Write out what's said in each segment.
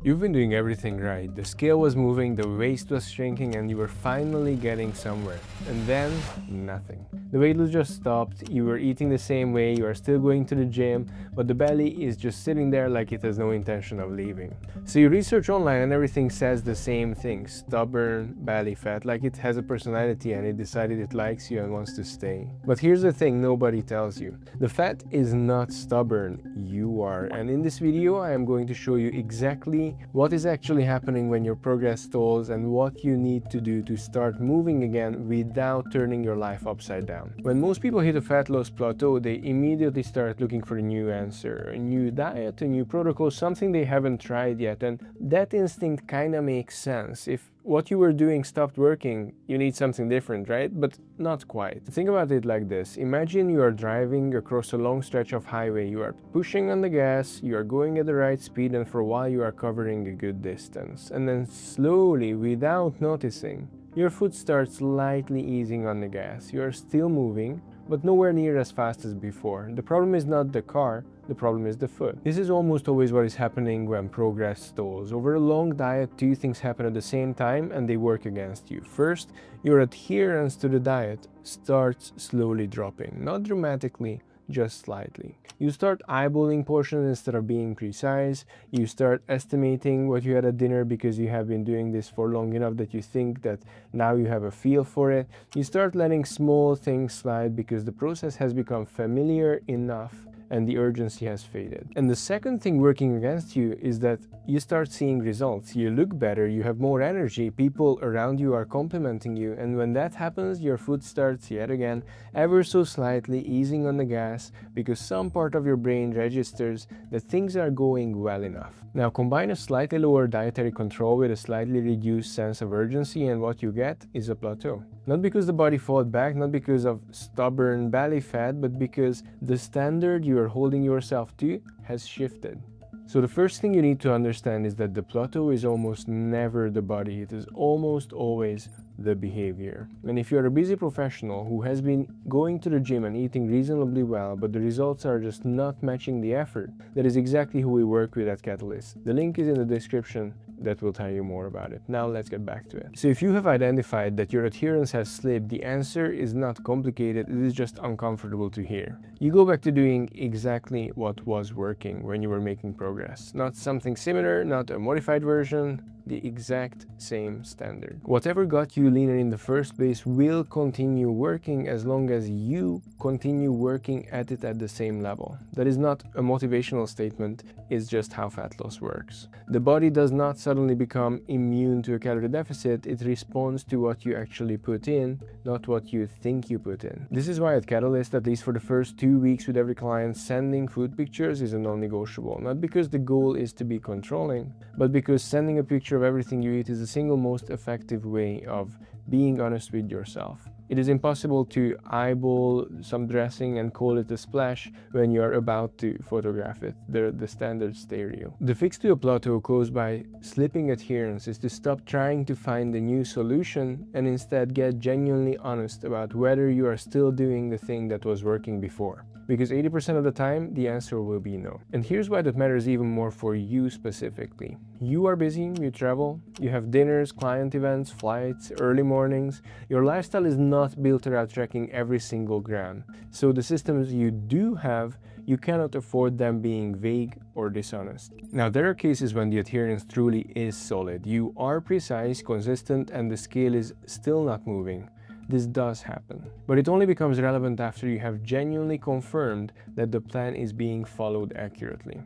You've been doing everything right. The scale was moving, the waist was shrinking, and you were finally getting somewhere. And then, nothing. The weight loss just stopped, you were eating the same way, you are still going to the gym, but the belly is just sitting there like it has no intention of leaving. So you research online and everything says the same thing: stubborn belly fat, like it has a personality and it decided it likes you and wants to stay. But here's the thing nobody tells you. The fat is not stubborn, you are. And in this video I am going to show you exactly what is actually happening when your progress stalls and what you need to do to start moving again without turning your life upside down. When most people hit a fat loss plateau, they immediately start looking for a new answer, a new diet, a new protocol, something they haven't tried yet. And that instinct kind of makes sense. If what you were doing stopped working, you need something different, right? But not quite. Think about it like this. Imagine you are driving across a long stretch of highway. You are pushing on the gas, you are going at the right speed, and for a while you are covering a good distance. And then slowly, without noticing, your foot starts slightly easing on the gas. You are still moving, but nowhere near as fast as before. The problem is not the car, the problem is the foot. This is almost always what is happening when progress stalls. Over a long diet, two things happen at the same time and they work against you. First, your adherence to the diet starts slowly dropping, not dramatically, just slightly. You start eyeballing portions instead of being precise. You start estimating what you had at dinner because you have been doing this for long enough that you think that now you have a feel for it. You start letting small things slide because the process has become familiar enough and the urgency has faded. And the second thing working against you is that you start seeing results. You look better, you have more energy, people around you are complimenting you, and when that happens, your foot starts yet again, ever so slightly easing on the gas because some part of your brain registers that things are going well enough. Now combine a slightly lower dietary control with a slightly reduced sense of urgency and what you get is a plateau. Not because the body fought back, not because of stubborn belly fat, but because the standard you are holding yourself to has shifted. So the first thing you need to understand is that the plateau is almost never the body, it is almost always the behavior. And if you're a busy professional who has been going to the gym and eating reasonably well, but the results are just not matching the effort, that is exactly who we work with at Catalyst. The link is in the description. That will tell you more about it. Now let's get back to it. So if you have identified that your adherence has slipped, the answer is not complicated, it is just uncomfortable to hear. You go back to doing exactly what was working when you were making progress. Not something similar, not a modified version, the exact same standard. Whatever got you leaner in the first place will continue working as long as you continue working at it at the same level. That is not a motivational statement, it's just how fat loss works. The body does not suddenly become immune to a calorie deficit, it responds to what you actually put in, not what you think you put in. This is why at Catalyst, at least for the first 2 weeks with every client, sending food pictures is a non-negotiable. Not because the goal is to be controlling, but because sending a picture of everything you eat is the single most effective way of being honest with yourself. It is impossible to eyeball some dressing and call it a splash when you are about to photograph it. The standards stay real. The fix to a plateau caused by slipping adherence is to stop trying to find a new solution and instead get genuinely honest about whether you are still doing the thing that was working before. Because 80% of the time, the answer will be no. And here's why that matters even more for you specifically. You are busy, you travel, you have dinners, client events, flights, early mornings. Your lifestyle is not built around tracking every single gram. So the systems you do have, you cannot afford them being vague or dishonest. Now there are cases when the adherence truly is solid. You are precise, consistent, and the scale is still not moving. This does happen, but it only becomes relevant after you have genuinely confirmed that the plan is being followed accurately.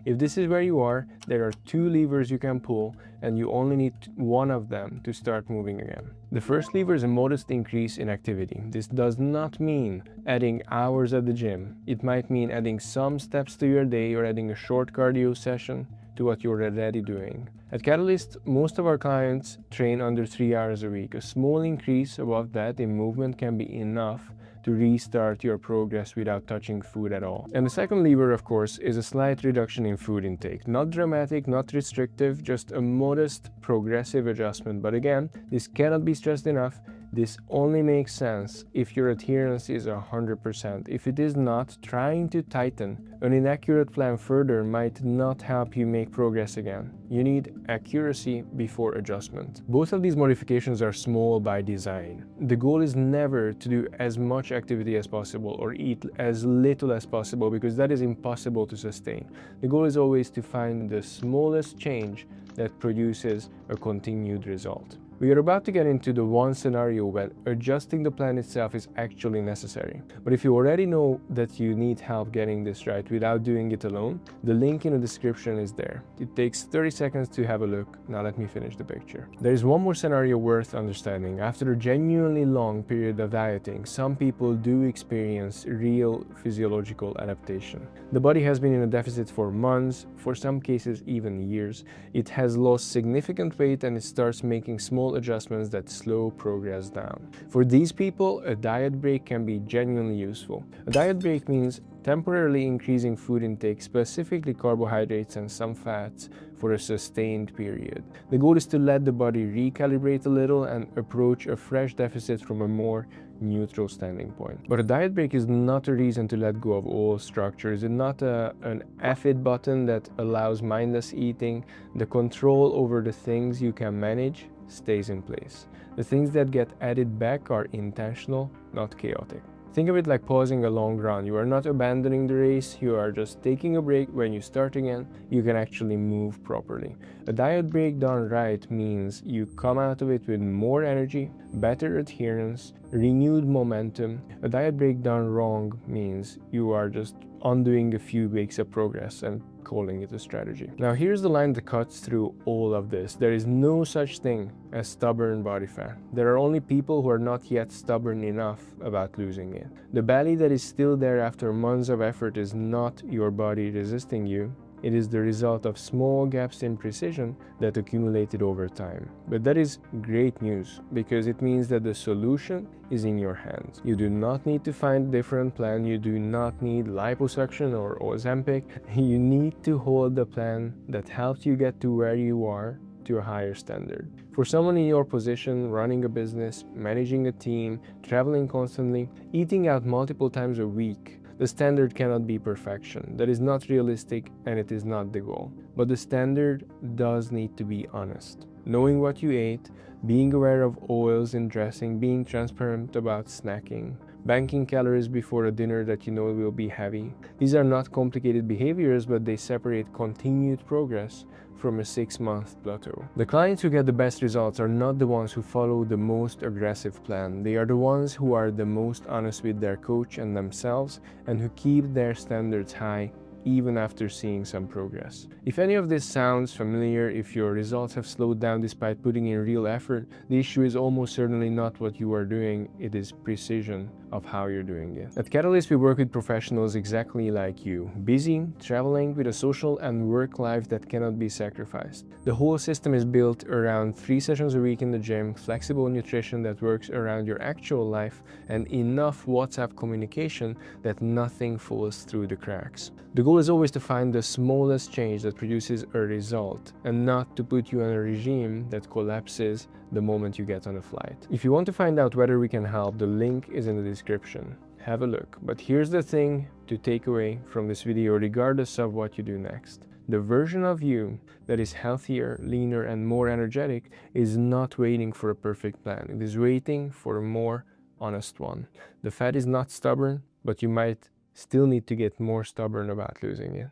If this is where you are, there are 2 levers you can pull and you only need one of them to start moving again. The first lever is a modest increase in activity. This does not mean adding hours at the gym. It might mean adding some steps to your day or adding a short cardio session to what you're already doing. At Catalyst, most of our clients train under 3 hours a week. A small increase above that in movement can be enough to restart your progress without touching food at all. And the second lever, of course, is a slight reduction in food intake. Not dramatic, not restrictive, just a modest progressive adjustment. But again, this cannot be stressed enough. This only makes sense if your adherence is 100%. If it is not, trying to tighten an inaccurate plan further might not help you make progress again. You need accuracy before adjustment. Both of these modifications are small by design. The goal is never to do as much activity as possible or eat as little as possible, because that is impossible to sustain. The goal is always to find the smallest change that produces a continued result. We are about to get into the one scenario where adjusting the plan itself is actually necessary. But if you already know that you need help getting this right without doing it alone, the link in the description is there. It takes 30 seconds to have a look. Now let me finish the picture. There is one more scenario worth understanding. After a genuinely long period of dieting, some people do experience real physiological adaptation. The body has been in a deficit for months, for some cases even years. It has lost significant weight and it starts making small adjustments that slow progress down. For these people, a diet break can be genuinely useful. A diet break means temporarily increasing food intake, specifically carbohydrates and some fats, for a sustained period. The goal is to let the body recalibrate a little and approach a fresh deficit from a more neutral standing point. But a diet break is not a reason to let go of all structures. It's not an F-it button that allows mindless eating. The control over the things you can manage stays in place. The things that get added back are intentional, not chaotic. Think of it like pausing a long run. You are not abandoning the race, you are just taking a break. When you start again, you can actually move properly. A diet break done right means you come out of it with more energy, better adherence, renewed momentum. A diet break done wrong means you are just undoing a few weeks of progress and calling it a strategy. Now here's the line that cuts through all of this. There is no such thing as stubborn body fat. There are only people who are not yet stubborn enough about losing it. The belly that is still there after months of effort is not your body resisting you. It is the result of small gaps in precision that accumulated over time. But that is great news, because it means that the solution is in your hands. You do not need to find a different plan. You do not need liposuction or Ozempic. You need to hold the plan that helped you get to where you are to a higher standard. For someone in your position, running a business, managing a team, traveling constantly, eating out multiple times a week, the standard cannot be perfection. That is not realistic and it is not the goal. But the standard does need to be honest. Knowing what you ate, being aware of oils in dressing, being transparent about snacking, banking calories before a dinner that you know will be heavy. These are not complicated behaviors, but they separate continued progress from a 6-month plateau. The clients who get the best results are not the ones who follow the most aggressive plan. They are the ones who are the most honest with their coach and themselves, and who keep their standards high even after seeing some progress. If any of this sounds familiar, if your results have slowed down despite putting in real effort, the issue is almost certainly not what you are doing, it is precision of how you're doing it. At Catalyst, we work with professionals exactly like you, busy, traveling, with a social and work life that cannot be sacrificed. The whole system is built around 3 sessions a week in the gym, flexible nutrition that works around your actual life, and enough WhatsApp communication that nothing falls through the cracks. The goal is always to find the smallest change that produces a result, and not to put you on a regime that collapses the moment you get on a flight. If you want to find out whether we can help, the link is in the description. Have a look. But here's the thing to take away from this video, regardless of what you do next. The version of you that is healthier, leaner, and more energetic is not waiting for a perfect plan. It is waiting for a more honest one. The fat is not stubborn, but you might still need to get more stubborn about losing it.